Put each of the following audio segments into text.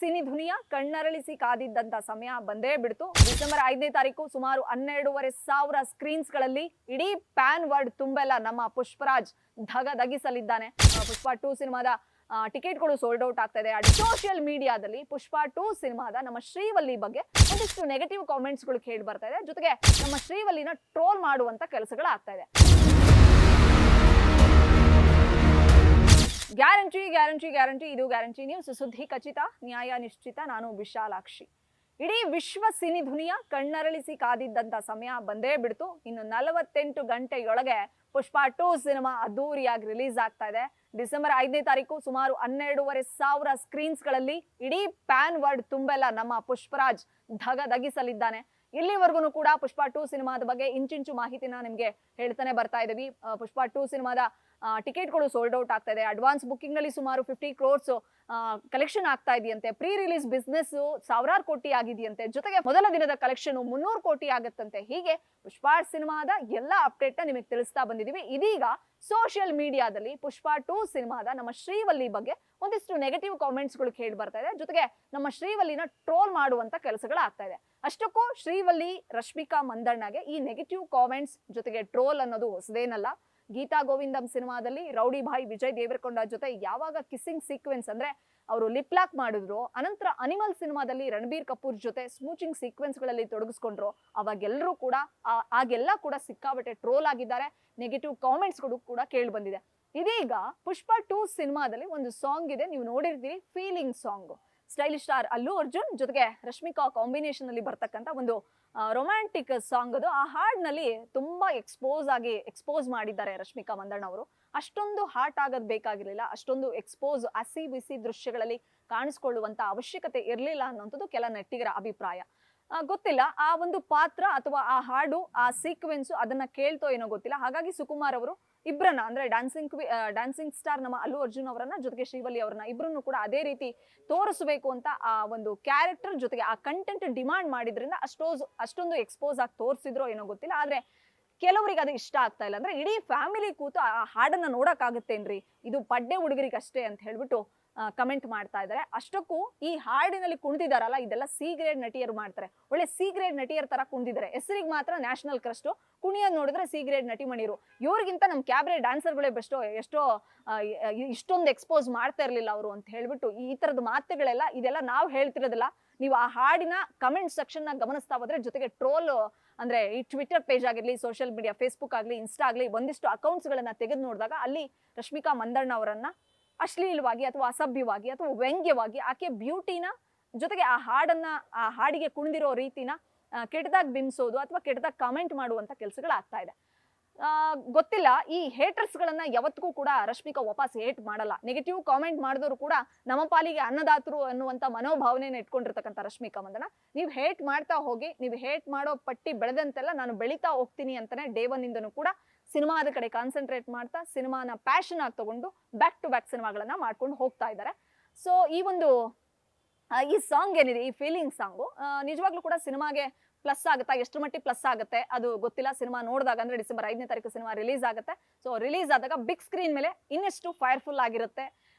Cine ಧ್ವನಿಯ ಕಣ್ಣರಳಿಸಿ ಕಾದಿದ್ದಂತ ಸಮಯ ಬಂದೇ ಬಿಡ್ತು. ಡಿಸೆಂಬರ್ 5ನೇ ತಾರೀಕು ಸುಮಾರು 12,500 ಸ್ಕ್ರೀನ್ಸ್ ಗಳಲ್ಲಿ ಇಡೀ ಪ್ಯಾನ್ ವರ್ಲ್ಡ್ ತುಂಬೆಲ್ಲ ನಮ್ಮ ಪುಷ್ಪರಾಜ್ ಧಗಧಗಿಸಲಿದ್ದಾನೆ. ಪುಷ್ಪ 2 ಸಿನಿಮಾದ ಟಿಕೆಟ್ಗಳು ಸೋಲ್ಡ್ ಔಟ್ ಆಗ್ತಾ ಇದೆ. ಸೋಷಿಯಲ್ ಮೀಡಿಯಾದಲ್ಲಿ ಪುಷ್ಪ 2 ಸಿನಿಮಾದ ನಮ್ಮ ಶ್ರೀವಲ್ಲಿ ಬಗ್ಗೆ ಒಂದಿಷ್ಟು ನೆಗೆಟಿವ್ ಕಾಮೆಂಟ್ಸ್ ಗಳು ಕೇಳಿ ಬರ್ತಾ ಇದೆ. ಜೊತೆಗೆ ನಮ್ಮ ಶ್ರೀವಲ್ಲಿನ ಟ್ರೋಲ್ ಮಾಡುವಂತ ಕೆಲಸಗಳಾಗ್ತಾ ಇದೆ. ಗ್ಯಾರಂಟಿ ಗ್ಯಾರಂಟಿ ಗ್ಯಾರಂಟಿ, ಇದು ಗ್ಯಾರಂಟಿ ನ್ಯೂಸ್, ಸುದ್ದಿ ಖಚಿತ, ನ್ಯಾಯ ನಿಶ್ಚಿತ. ನಾನು ವಿಶಾಲಾಕ್ಷಿ. ಇಡೀ ವಿಶ್ವ ಸಿನಿ ಧ್ವನಿಯ ಕಣ್ಣರಳಿಸಿ ಕಾದಿದ್ದಂತ ಸಮಯ ಬಂದೇ ಬಿಡ್ತು. ಇನ್ನು 48 ಗಂಟೆಯೊಳಗೆ ಪುಷ್ಪ 2 ಸಿನಿಮಾ ಅದ್ದೂರಿಯಾಗಿ ರಿಲೀಸ್ ಆಗ್ತಾ ಇದೆ. ಡಿಸೆಂಬರ್ 5ನೇ ತಾರೀಕು ಸುಮಾರು 12,500 ಸ್ಕ್ರೀನ್ಸ್ ಗಳಲ್ಲಿ ಇಡೀ ಪ್ಯಾನ್ ವರ್ಲ್ಡ್ ತುಂಬೆಲ್ಲ ನಮ್ಮ ಪುಷ್ಪರಾಜ್ ಧಗಧಗಿಸಲಿದ್ದಾನೆ. ಇಲ್ಲಿವರೆಗೂ ಕೂಡ ಪುಷ್ಪ 2 ಸಿನಿಮಾದ ಬಗ್ಗೆ ಇಂಚಿಂಚು ಮಾಹಿತಿನ ನಿಮ್ಗೆ ಹೇಳ್ತಾನೆ ಬರ್ತಾ ಇದೀವಿ. ಪುಷ್ಪ 2 ಸಿನಿಮಾದ ಟಿಕೆಟ್ಗಳು ಸೋಲ್ಡ್ ಔಟ್ ಆಗ್ತಾ ಇದೆ. ಅಡ್ವಾನ್ಸ್ ಬುಕ್ಕಿಂಗ್ ನಲ್ಲಿ ಸುಮಾರು 50 crores ಕಲೆಕ್ಷನ್ ಆಗ್ತಾ ಇದೆಯಂತೆ. ಪ್ರೀ ರಿಲೀಸ್ ಬಿಸ್ನೆಸ್ ಸಾವಿರಾರು ಕೋಟಿ ಆಗಿದೆಯಂತೆ. ಜೊತೆಗೆ ಮೊದಲ ದಿನದ ಕಲೆಕ್ಷನ್ 300 ಕೋಟಿ ಆಗತ್ತಂತೆ. ಹೀಗೆ ಪುಷ್ಪ ಸಿನಿಮಾದ ಎಲ್ಲ ಅಪ್ಡೇಟ್ ನ ನಿಮಗೆ ತಿಳಿಸ್ತಾ ಬಂದಿದೀವಿ. ಇದೀಗ ಸೋಷಿಯಲ್ ಮೀಡಿಯಾದಲ್ಲಿ ಪುಷ್ಪ 2 ಸಿನಿಮಾದ ನಮ್ಮ ಶ್ರೀವಲ್ಲಿ ಬಗ್ಗೆ ಒಂದಿಷ್ಟು ನೆಗೆಟಿವ್ ಕಾಮೆಂಟ್ಸ್ ಗಳು ಕೇಳಿ ಬರ್ತಾ ಇದೆ. ಜೊತೆಗೆ ನಮ್ಮ ಶ್ರೀವಲ್ಲಿನ ಟ್ರೋಲ್ ಮಾಡುವಂತ ಕೆಲಸಗಳಾಗ್ತಾ ಇದೆ. ಅಷ್ಟಕ್ಕೂ ಶ್ರೀವಲ್ಲಿ ರಶ್ಮಿಕಾ ಮಂದಣ್ಣಗೆ ಈ ನೆಗೆಟಿವ್ ಕಾಮೆಂಟ್ಸ್ ಜೊತೆಗೆ ಟ್ರೋಲ್ ಅನ್ನೋದು ಹೊಸದೇನಲ್ಲ. ಗೀತಾ ಗೋವಿಂದಂ ಸಿನಿಮಾದಲ್ಲಿ ರೌಡಿ ಭಾಯ್ ವಿಜಯ್ ದೇವರಕೊಂಡ ಜೊತೆ ಯಾವಾಗ ಕಿಸ್ಸಿಂಗ್ ಸೀಕ್ವೆನ್ಸ್ ಅಂದ್ರೆ ಅವರು ಲಿಪ್ ಲಾಕ್ ಮಾಡಿದ್ರು, ಅನಂತರ ಅನಿಮಲ್ ಸಿನಿಮಾದಲ್ಲಿ ರಣಬೀರ್ ಕಪೂರ್ ಜೊತೆ ಸ್ಮೂಚಿಂಗ್ ಸೀಕ್ವೆನ್ಸ್ ಗಳಲ್ಲಿ ತೊಡಗಿಸ್ಕೊಂಡ್ರು, ಅವಾಗೆಲ್ಲರೂ ಕೂಡ ಆಗೆಲ್ಲ ಕೂಡ ಸಿಕ್ಕಾಬಟ್ಟೆ ಟ್ರೋಲ್ ಆಗಿದ್ದಾರೆ. ನೆಗೆಟಿವ್ ಕಾಮೆಂಟ್ಸ್ ಕೂಡ ಕೇಳಿ ಬಂದಿದೆ. ಇದೀಗ ಪುಷ್ಪ 2 ಸಿನಿಮಾದಲ್ಲಿ ಒಂದು ಸಾಂಗ್ ಇದೆ, ನೀವು ನೋಡಿರ್ತೀರಿ, feeling song. Stylish star Allu Arjun ಜೊತೆಗೆ ರಶ್ಮಿಕಾ ಕಾಂಬಿನೇಷನ್ ಅಲ್ಲಿ ಬರ್ತಕ್ಕಂಥ ಒಂದು ರೊಮ್ಯಾಂಟಿಕ್ ಸಾಂಗ್ ಅದು. ಆ ಹಾಡ್ನಲ್ಲಿ ತುಂಬಾ ಎಕ್ಸ್ಪೋಸ್ ಮಾಡಿದ್ದಾರೆ ರಶ್ಮಿಕಾ ಮಂದಣ್ಣ ಅವರು. ಅಷ್ಟೊಂದು ಹಾಟ್ ಆಗೋದ್ ಬೇಕಾಗಿರ್ಲಿಲ್ಲ, ಅಷ್ಟೊಂದು ಎಕ್ಸ್ಪೋಸ್ ಹಸಿ ಬಿಸಿ ದೃಶ್ಯಗಳಲ್ಲಿ ಕಾಣಿಸ್ಕೊಳ್ಳುವಂತ ಅವಶ್ಯಕತೆ ಇರಲಿಲ್ಲ ಅನ್ನೋಂಥದ್ದು ಕೆಲ ನೆಟ್ಟಿಗರ ಅಭಿಪ್ರಾಯ. ಗೊತ್ತಿಲ್ಲ, ಆ ಒಂದು ಪಾತ್ರ ಅಥವಾ ಆ ಹಾಡು, ಆ ಸೀಕ್ವೆನ್ಸ್ ಅದನ್ನ ಕೇಳ್ತೋ ಏನೋ ಗೊತ್ತಿಲ್ಲ. ಹಾಗಾಗಿ ಸುಕುಮಾರ್ ಅವರು ಇಬ್ರನ್ನ ಅಂದ್ರೆ ಡ್ಯಾನ್ಸಿಂಗ್ ಸ್ಟಾರ್ ನಮ್ಮ ಅಲ್ಲು ಅರ್ಜುನ್ ಅವರನ್ನ ಜೊತೆಗೆ ಶ್ರೀವಲ್ಲಿ ಅವರನ್ನ ಇಬ್ರನ್ನು ಕೂಡ ಅದೇ ರೀತಿ ತೋರಿಸಬೇಕು ಅಂತ ಆ ಒಂದು ಕ್ಯಾರೆಕ್ಟರ್ ಜೊತೆಗೆ ಆ ಕಂಟೆಂಟ್ ಡಿಮಾಂಡ್ ಮಾಡಿದ್ರಿಂದ ಅಷ್ಟೊಂದು ಎಕ್ಸ್ಪೋಸ್ ಆಗಿ ತೋರಿಸಿದ್ರೋ ಏನೋ ಗೊತ್ತಿಲ್ಲ. ಆದ್ರೆ ಕೆಲವರಿಗೆ ಅದು ಇಷ್ಟ ಆಗ್ತಾ ಇಲ್ಲ. ಅಂದ್ರೆ ಇಡೀ ಫ್ಯಾಮಿಲಿ ಕೂತು ಆ ಹಾಡನ್ನ ನೋಡಕ್ ಆಗುತ್ತೇನ್ರಿ, ಇದು ಪಡ್ಡೆ ಹುಡುಗರಿಗೆ ಅಷ್ಟೇ ಅಂತ ಹೇಳ್ಬಿಟ್ಟು ಕಮೆಂಟ್ ಮಾಡ್ತಾ ಇದ್ದಾರೆ. ಅಷ್ಟಕ್ಕೂ ಈ ಹಾಡಿನಲ್ಲಿ ಕುಣಿದಿದಾರಲ್ಲ, ಇದೆಲ್ಲ ಸಿ ಗ್ರೇಡ್ ನಟಿಯರು ಮಾಡ್ತಾರೆ. ಒಳ್ಳೆ ಸಿ ಗ್ರೇಡ್ ನಟಿಯರ ತರ ಕುಣಿದಿದ್ದಾರೆ. ಹೆಸರಿಗೆ ಮಾತ್ರ ನ್ಯಾಷನಲ್ ಕ್ರಸ್ಟ್, ಕುಣಿಯೋದ್ ನೋಡಿದ್ರೆ ಸಿ ಗ್ರೇಡ್ ನಟಿಮಣಿರು. ಇವ್ರಿಗಿಂತ ನಮ್ ಕ್ಯಾಬ್ರೆ ಡ್ಯಾನ್ಸರ್ಗಳೇ ಎಷ್ಟೋ ಇಷ್ಟೊಂದು ಎಕ್ಸ್ಪೋಸ್ ಮಾಡ್ತಾ ಇರ್ಲಿಲ್ಲ ಅವರು ಅಂತ ಹೇಳ್ಬಿಟ್ಟು ಈ ತರದ ಮಾತುಗಳೆಲ್ಲ ಇದೆಲ್ಲ ನಾವು ಹೇಳ್ತಿರೋದಿಲ್ಲ. ನೀವು ಆ ಹಾಡಿನ ಕಮೆಂಟ್ ಸೆಕ್ಷನ್ ನ ಗಮನಿಸ್ತಾ ಹೋದ್ರೆ, ಜೊತೆಗೆ ಟ್ರೋಲ್ ಅಂದ್ರೆ ಈ ಟ್ವಿಟರ್ ಪೇಜ್ ಆಗಿರ್ಲಿ, ಸೋಷಿಯಲ್ ಮೀಡಿಯಾ ಫೇಸ್ಬುಕ್ ಆಗ್ಲಿ, ಇನ್ಸ್ಟಾ ಆಗ್ಲಿ, ಒಂದಿಷ್ಟು ಅಕೌಂಟ್ಸ್ ಗಳನ್ನ ತೆಗೆದು ನೋಡಿದಾಗ ಅಲ್ಲಿ ರಶ್ಮಿಕಾ ಮಂದಣ್ಣ ಅವರನ್ನ ಅಶ್ಲೀಲವಾಗಿ ಅಥವಾ ಅಸಭ್ಯವಾಗಿ ಅಥವಾ ವ್ಯಂಗ್ಯವಾಗಿ ಆಕೆ ಬ್ಯೂಟಿನ ಜೊತೆಗೆ ಆ ಹಾಡಿಗೆ ಕುಣಿದಿರೋ ರೀತಿನ ಕೆಟ್ಟದಾಗಿ ಬಿಂಬಿಸೋದು ಅಥವಾ ಕೆಟ್ಟದಾಗಿ ಕಾಮೆಂಟ್ ಮಾಡುವಂತ ಕೆಲಸಗಳಾಗ್ತಾ ಇದೆ. ಗೊತ್ತಿಲ್ಲ, ಈ ಹೇಟರ್ಸ್ ಗಳನ್ನ ಯಾವತ್ತಿಗೂ ಕೂಡ ರಶ್ಮಿಕಾ ವಾಪಸ್ ಹೇಟ್ ಮಾಡಲ್ಲ. ನೆಗೆಟಿವ್ ಕಾಮೆಂಟ್ ಮಾಡಿದವರು ಕೂಡ ನಮ್ಮ ಪಾಲಿಗೆ ಅನ್ನದಾತರು ಅನ್ನುವಂತ ಮನೋಭಾವನೆಯನ್ನು ಇಟ್ಕೊಂಡಿರ್ತಕ್ಕಂಥ ರಶ್ಮಿಕಾ ಮಂದಣ್ಣ, ನೀವು ಹೇಟ್ ಮಾಡ್ತಾ ಹೋಗಿ, ನೀವು ಹೇಟ್ ಮಾಡೋ ಪಟ್ಟಿ ಬೆಳೆದಂತೆಲ್ಲ ನಾನು ಬೆಳೀತಾ ಹೋಗ್ತೀನಿ ಅಂತಾನೆ ಡೇ 1 ಇಂದನೂ ಕೂಡ ಸಿನಿಮಾದ ಕಡೆ ಕಾನ್ಸಂಟ್ರೇಟ್ ಮಾಡ್ತಾ ಸಿನಿಮಾನ ಪ್ಯಾಷನ್ ಆಗಿ ತಗೊಂಡು ಬ್ಯಾಕ್ ಟು ಬ್ಯಾಕ್ ಸಿನಿಮಾಗಳನ್ನ ಮಾಡ್ಕೊಂಡು ಹೋಗ್ತಾ ಇದ್ದಾರೆ. ಸೊ ಈ ಸಾಂಗ್ ಏನಿದೆ, ಈ ಫೀಲಿಂಗ್ ಸಾಂಗು ನಿಜವಾಗ್ಲೂ ಕೂಡ ಸಿನಿಮಾಗೆ ಪ್ಲಸ್ ಆಗುತ್ತಾ, ಎಷ್ಟು ಮಟ್ಟಿಗೆ ಪ್ಲಸ್ ಆಗುತ್ತೆ ಅದು ಗೊತ್ತಿಲ್ಲ. ಸಿನಿಮಾ ನೋಡಿದಾಗ ಅಂದ್ರೆ ಡಿಸೆಂಬರ್ 5ನೇ ತಾರೀಕು ಸಿನಿಮಾ ರಿಲೀಸ್ ಆಗುತ್ತೆ. ಸೊ ರಿಲೀಸ್ ಆದಾಗ ಬಿಗ್ ಸ್ಕ್ರೀನ್ ಮೇಲೆ ಇನ್ನೆಷ್ಟು ಫೈರ್ಫುಲ್ ಆಗಿರುತ್ತೆ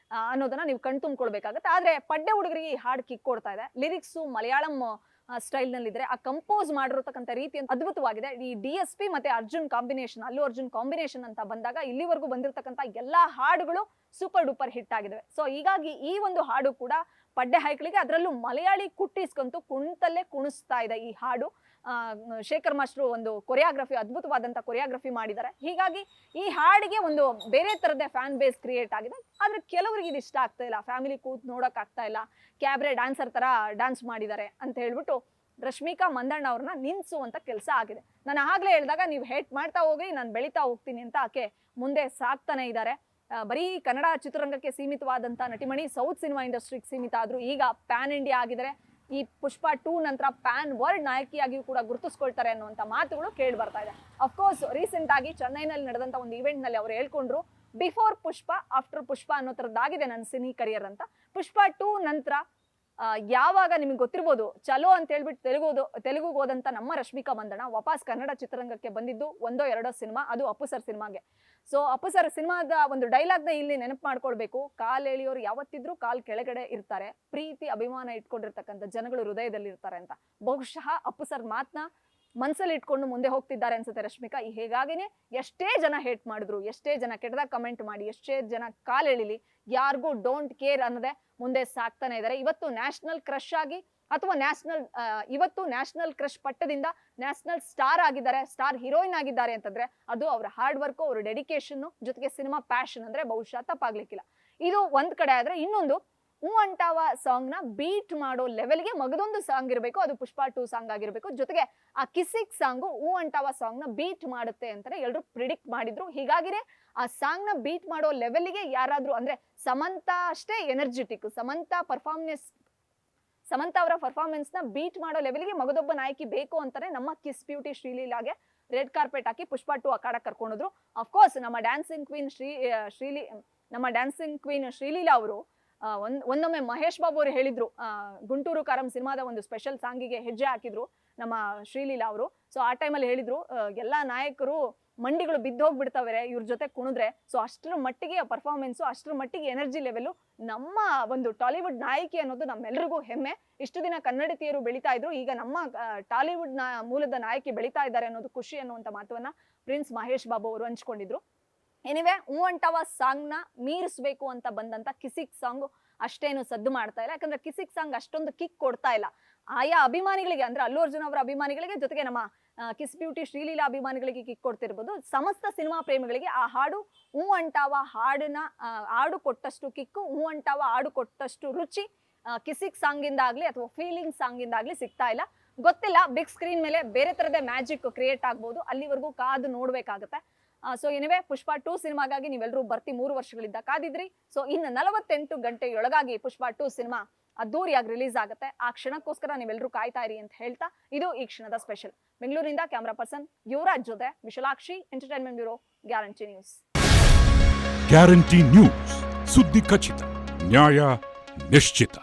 ಅನ್ನೋದನ್ನ ನೀವು ಕಣ್ತುಂಬ್ಕೊಳ್ಬೇಕಾಗತ್ತೆ. ಆದ್ರೆ ಪಡ್ಡೆ ಹುಡುಗರಿಗೆ ಈ ಹಾಡು ಕಿಕ್ ಕೊಡ್ತಾ ಇದೆ. ಲಿರಿಕ್ಸು ಮಲಯಾಳಂ ಸ್ಟೈಲ್ ನಲ್ಲಿ ಇದ್ರೆ, ಆ ಕಂಪೋಸ್ ಮಾಡಿರತಕ್ಕಂಥ ರೀತಿ ಅದ್ಭುತವಾಗಿದೆ. ಈ DSP ಮತ್ತೆ ಅರ್ಜುನ್ ಕಾಂಬಿನೇಷನ್, ಅಲ್ಲು ಅರ್ಜುನ್ ಕಾಂಬಿನೇಷನ್ ಅಂತ ಬಂದಾಗ ಇಲ್ಲಿವರೆಗೂ ಬಂದಿರತಕ್ಕಂಥ ಎಲ್ಲಾ ಹಾಡುಗಳು ಸೂಪರ್ ಡೂಪರ್ ಹಿಟ್ ಆಗಿದಾವೆ. ಸೊ ಹೀಗಾಗಿ ಈ ಒಂದು ಹಾಡು ಕೂಡ ಪಡ್ಡೆ ಹೈಕ್ಳಿಗೆ, ಅದರಲ್ಲೂ ಮಲಯಾಳಿ ಕುಟ್ಟಿಸ್ಕಂತೂ ಕುಣಿತಲ್ಲೇ ಕುಣಿಸ್ತಾ ಇದೆ ಈ ಹಾಡು. ಶೇಖರ್ ಮಾಸ್ಟ್ರು ಒಂದು ಕೊರಿಯೋಗ್ರಫಿ, ಅದ್ಭುತವಾದಂತ ಕೊರಿಯೋಗ್ರಫಿ ಮಾಡಿದ್ದಾರೆ. ಹೀಗಾಗಿ ಈ ಹಾಡಿಗೆ ಒಂದು ಬೇರೆ ತರದೇ ಫ್ಯಾನ್ ಬೇಸ್ ಕ್ರಿಯೇಟ್ ಆಗಿದೆ. ಆದ್ರೆ ಕೆಲವರಿಗೆ ಇದು ಇಷ್ಟ ಆಗ್ತಾ ಇಲ್ಲ, ಫ್ಯಾಮಿಲಿ ಕೂತ್ ನೋಡಕ್ ಆಗ್ತಾ ಇಲ್ಲ, ಕ್ಯಾಬ್ರೆ ಡ್ಯಾನ್ಸರ್ ತರ ಡ್ಯಾನ್ಸ್ ಮಾಡಿದ್ದಾರೆ ಅಂತ ಹೇಳ್ಬಿಟ್ಟು ರಶ್ಮಿಕಾ ಮಂದಣ್ಣ ಅವ್ರನ್ನ ನಿನ್ಸುವಂತ ಕೆಲಸ ಆಗಿದೆ. ನಾನು ಆಗ್ಲೇ ಹೇಳಿದಾಗ ನೀವು ಹೇಟ್ ಮಾಡ್ತಾ ಹೋಗಿ ನಾನು ಬೆಳೀತಾ ಹೋಗ್ತೀನಿ ಅಂತ ಆಕೆ ಮುಂದೆ ಸಾಕ್ತಾನೆ ಇದ್ದಾರೆ. ಬರೀ ಕನ್ನಡ ಚಿತ್ರರಂಗಕ್ಕೆ ಸೀಮಿತವಾದಂತ ನಟಿಮಣಿ ಸೌತ್ ಸಿನಿಮಾ ಇಂಡಸ್ಟ್ರಿಗೆ ಸೀಮಿತ ಆದ್ರು ಈಗ ಪ್ಯಾನ್ ಇಂಡಿಯಾ ಆಗಿದ್ದಾರೆ. ಈ ಪುಷ್ಪ 2 ನಂತರ ಪ್ಯಾನ್ ವರ್ಲ್ಡ್ ನಾಯಕಿಯಾಗಿಯೂ ಕೂಡ ಗುರುತಿಸ್ಕೊಳ್ತಾರೆ ಅನ್ನುವಂತ ಮಾತುಗಳು ಕೇಳಿ ಬರ್ತಾ ಇದೆ. ಅಫ್ಕೋರ್ಸ್ ರೀಸೆಂಟ್ ಆಗಿ ಚೆನ್ನೈನಲ್ಲಿ ನಡೆದಂತ ಒಂದು ಇವೆಂಟ್ ನಲ್ಲಿ ಅವ್ರು ಹೇಳ್ಕೊಂಡ್ರು, ಬಿಫೋರ್ ಪುಷ್ಪ ಆಫ್ಟರ್ ಪುಷ್ಪ ಅನ್ನೋ ತರದ್ದಾಗಿದೆ ನನ್ನ ಸಿನಿ ಕರಿಯರ್ ಅಂತ. ಪುಷ್ಪ 2 ನಂತರ ಯಾವಾಗ ನಿಮಗೆ ಗೊತ್ತಿರ್ಬೋದು, ಚಲೋ ಅಂತ ಹೇಳ್ಬಿಟ್ಟು ತೆಲುಗುಗೆ ಹೋದಂತ ನಮ್ಮ ರಶ್ಮಿಕಾ ಮಂದಣ್ಣ ವಾಪಸ್ ಕನ್ನಡ ಚಿತ್ರರಂಗಕ್ಕೆ ಬಂದಿದ್ದು ಒಂದೋ ಎರಡೋ ಸಿನಿಮಾ, ಅದು ಅಪ್ಪು ಸರ್ ಸಿನಿಮಾಗೆ. ಸೊ ಅಪ್ಪು ಸರ್ ಸಿನಿಮಾದ ಒಂದು ಡೈಲಾಗ್ನ ಇಲ್ಲಿ ನೆನಪು ಮಾಡ್ಕೊಳ್ಬೇಕು, ಕಾಲ್ ಎಳಿಯೋರು ಯಾವತ್ತಿದ್ರು ಕಾಲ್ ಕೆಳಗಡೆ ಇರ್ತಾರೆ, ಪ್ರೀತಿ ಅಭಿಮಾನ ಇಟ್ಕೊಂಡಿರ್ತಕ್ಕಂಥ ಜನಗಳು ಹೃದಯದಲ್ಲಿ ಇರ್ತಾರೆ ಅಂತ. ಬಹುಶಃ ಅಪ್ಪು ಸರ್ ಮಾತನ್ನ ಮನ್ಸಲ್ಲಿ ಇಟ್ಕೊಂಡು ಮುಂದೆ ಹೋಗ್ತಿದ್ದಾರೆ ಅನ್ಸುತ್ತೆ ರಶ್ಮಿಕಾ. ಹೀಗಾಗಿನೇ ಎಷ್ಟೇ ಜನ ಹೇಟ್ ಮಾಡಿದ್ರು, ಎಷ್ಟೇ ಜನ ಕೆಟ್ಟದಾಗ ಕಮೆಂಟ್ ಮಾಡಿ, ಎಷ್ಟೇ ಜನ ಕಾಲ್ ಎಳಿಲಿ, ಯಾರಿಗೂ ಡೋಂಟ್ ಕೇರ್ ಅನ್ನೋದೇ ಮುಂದೆ ಸಾಕ್ತಾನೆ ಇದ್ದಾರೆ. ಇವತ್ತು ನ್ಯಾಷನಲ್ ಕ್ರಶ್ ಆಗಿ ಅಥವಾ ಇವತ್ತು ನ್ಯಾಷನಲ್ ಕ್ರಶ್ ಪಟ್ಟದಿಂದ ನ್ಯಾಷನಲ್ ಸ್ಟಾರ್ ಆಗಿದ್ದಾರೆ, ಸ್ಟಾರ್ ಹೀರೋಯಿನ್ ಆಗಿದ್ದಾರೆ ಅಂತಂದ್ರೆ ಅದು ಅವರ ಹಾರ್ಡ್ ವರ್ಕ್, ಅವರ ಡೆಡಿಕೇಶನ್, ಜೊತೆಗೆ ಸಿನಿಮಾ ಪ್ಯಾಷನ್ ಅಂದ್ರೆ ಬಹುಶಃ ತಪ್ಪಾಗ್ಲಿಕ್ಕಿಲ್ಲ. ಇದು ಒಂದ್ ಕಡೆ ಆದ್ರೆ, ಇನ್ನೊಂದು ಹೂ ಅಂಟಾವ ಸಾಂಗ್ ನ ಬೀಟ್ ಮಾಡೋ ಲೆವೆಲ್ಗೆ ಮಗದೊಂದು ಸಾಂಗ್ ಇರಬೇಕು, ಅದು ಪುಷ್ಪ 2 ಸಾಂಗ್ ಆಗಿರ್ಬೇಕು. ಜೊತೆಗೆ ಆ ಕಿಸಿಕ್ ಸಾಂಗು ಹೂ ಅಂಟಾವ ಸಾಂಗ್ ನ ಬೀಟ್ ಮಾಡುತ್ತೆ ಅಂತಾನೆ ಎಲ್ಲರೂ ಪ್ರಿಡಿಕ್ಟ್ ಮಾಡಿದ್ರು. ಹೀಗಾಗಿನೇ ಆ ಸಾಂಗ್ ನ ಬೀಟ್ ಮಾಡೋ ಲೆವೆಲ್ಗೆ ಯಾರಾದ್ರೂ ಅಂದ್ರೆ ಸಮಂತಾ ಅಷ್ಟೇ ಎನರ್ಜೆಟಿಕ್, ಸಮಂತಾ ಅವರ ಪರ್ಫಾರ್ಮೆನ್ಸ್ ನ ಬೀಟ್ ಮಾಡೋ ಲೆವೆಲ್ಗೆ ಮಗದೊಬ್ಬ ನಾಯಕಿ ಬೇಕು ಅಂತಾನೆ ನಮ್ಮ ಕಿಸ್ ಬ್ಯೂಟಿ ಶ್ರೀಲೀಲಾಗೆ ರೆಡ್ ಕಾರ್ಪೆಟ್ ಹಾಕಿ ಪುಷ್ಪ 2 ಅಖಾಡ ಕರ್ಕೊಂಡ್ರು. ಅಫ್ಕೋರ್ಸ್ ನಮ್ಮ ಡ್ಯಾನ್ಸಿಂಗ್ ಕ್ವೀನ್ ಶ್ರೀಲೀಲಾ ಅವರು ಒಂದೊಮ್ಮೆ ಮಹೇಶ್ ಬಾಬು ಅವರು ಹೇಳಿದ್ರು, ಗುಂಟೂರು ಕಾರಂ ಸಿನಿಮಾದ ಒಂದು ಸ್ಪೆಷಲ್ ಸಾಂಗಿಗೆ ಹೆಜ್ಜೆ ಹಾಕಿದ್ರು ನಮ್ಮ ಶ್ರೀಲೀಲಾ ಅವರು. ಸೊ ಆ ಟೈಮಲ್ಲಿ ಹೇಳಿದ್ರು, ಎಲ್ಲಾ ನಾಯಕರು ಮಂಡಿಗಳು ಬಿದ್ದೋಗ್ಬಿಡ್ತಾವೆ ಇವ್ರ ಜೊತೆ ಕುಣಿದ್ರೆ. ಸೊ ಅಷ್ಟರ ಮಟ್ಟಿಗೆ ಪರ್ಫಾರ್ಮೆನ್ಸು, ಅಷ್ಟರ ಮಟ್ಟಿಗೆ ಎನರ್ಜಿ ಲೆವೆಲ್ ನಮ್ಮ ಒಂದು ಟಾಲಿವುಡ್ ನಾಯಕಿ ಅನ್ನೋದು ನಮ್ಮೆಲ್ಲರಿಗೂ ಹೆಮ್ಮೆ. ಇಷ್ಟು ದಿನ ಕನ್ನಡತಿಯರು ಬೆಳೀತಾ ಇದ್ರು, ಈಗ ನಮ್ಮ ಟಾಲಿವುಡ್ ಮೂಲದ ನಾಯಕಿ ಬೆಳೀತಾ ಇದ್ದಾರೆ ಅನ್ನೋದು ಖುಷಿ ಅನ್ನುವಂಥ ಮಾತನ್ನ ಪ್ರಿನ್ಸ್ ಮಹೇಶ್ ಬಾಬು ಅವರು ಹಂಚ್ಕೊಂಡಿದ್ರು. ಎನಿವೆ, ಹೂ ಅಂಟಾವ ಸಾಂಗ್ ನ ಮೀರಿಸ್ಬೇಕು ಅಂತ ಬಂದಂತ ಕಿಸಿಕ್ ಸಾಂಗ್ ಅಷ್ಟೇನು ಸದ್ದು ಮಾಡ್ತಾ ಇಲ್ಲ. ಯಾಕಂದ್ರೆ ಕಿಸಿಕ್ ಸಾಂಗ್ ಅಷ್ಟೊಂದು ಕಿಕ್ ಕೊಡ್ತಾ ಇಲ್ಲ ಆಯಾ ಅಭಿಮಾನಿಗಳಿಗೆ, ಅಂದ್ರೆ ಅಲ್ಲು ಅರ್ಜುನ್ ಅವರ ಅಭಿಮಾನಿಗಳಿಗೆ, ಜೊತೆಗೆ ನಮ್ಮ ಕಿಸ್ ಬ್ಯೂಟಿ ಶ್ರೀಲೀಲಾ ಅಭಿಮಾನಿಗಳಿಗೆ ಕಿಕ್ ಕೊಡ್ತಿರ್ಬೋದು. ಸಮಸ್ತ ಸಿನಿಮಾ ಪ್ರೇಮಿಗಳಿಗೆ ಆ ಹಾಡು ಹೂ ಅಂಟಾವ ಹಾಡು ಕೊಟ್ಟಷ್ಟು ಕಿಕ್ಕು, ಹೂ ಅಂಟಾವ ಹಾಡು ಕೊಟ್ಟಷ್ಟು ರುಚಿ ಕಿಸಿಕ್ ಸಾಂಗ್ ಇಂದ ಆಗ್ಲಿ ಅಥವಾ ಫೀಲಿಂಗ್ ಸಾಂಗ್ ಇಂದ ಆಗ್ಲಿ ಸಿಗ್ತಾ ಇಲ್ಲ. ಗೊತ್ತಿಲ್ಲ, ಬಿಗ್ ಸ್ಕ್ರೀನ್ ಮೇಲೆ ಬೇರೆ ತರದೇ ಮ್ಯಾಜಿಕ್ ಕ್ರಿಯೇಟ್ ಆಗ್ಬೋದು, ಅಲ್ಲಿವರೆಗೂ ಕಾದು ನೋಡ್ಬೇಕಾಗತ್ತೆ. ಸೊ ಎನಿವೆ, ಪುಷ್ಪ 2 ಸಿನಿಮಾಗಾಗಿ ನೀವೆಲ್ಲರೂ ಬರ್ತಿ 3 ವರ್ಷಗಳಿಂದ ಕಾದಿದ್ರಿ. ಸೊ ಇನ್ನು 48 ಗಂಟೆಯೊಳಗಾಗಿ ಪುಷ್ಪ 2 ಸಿನಿಮಾ ಅದ್ದೂರಿಯಾಗಿ ರಿಲೀಸ್ ಆಗುತ್ತೆ. ಆ ಕ್ಷಣಕ್ಕೋಸ್ಕರ ನೀವೆಲ್ಲರೂ ಕಾಯ್ತಾ ಇರಿ ಅಂತ ಹೇಳ್ತಾ, ಇದು ಈ ಕ್ಷಣದ ಸ್ಪೆಷಲ್. ಬೆಂಗಳೂರಿನಿಂದ ಕ್ಯಾಮರಾ ಪರ್ಸನ್ ಯುವರಾಜ್ ಜೊತೆ Vishalakshi, entertainment bureau, guarantee news. Guarantee news, ಸುದ್ದಿ ಖಚಿತ, ನ್ಯಾಯ ನಿಶ್ಚಿತ.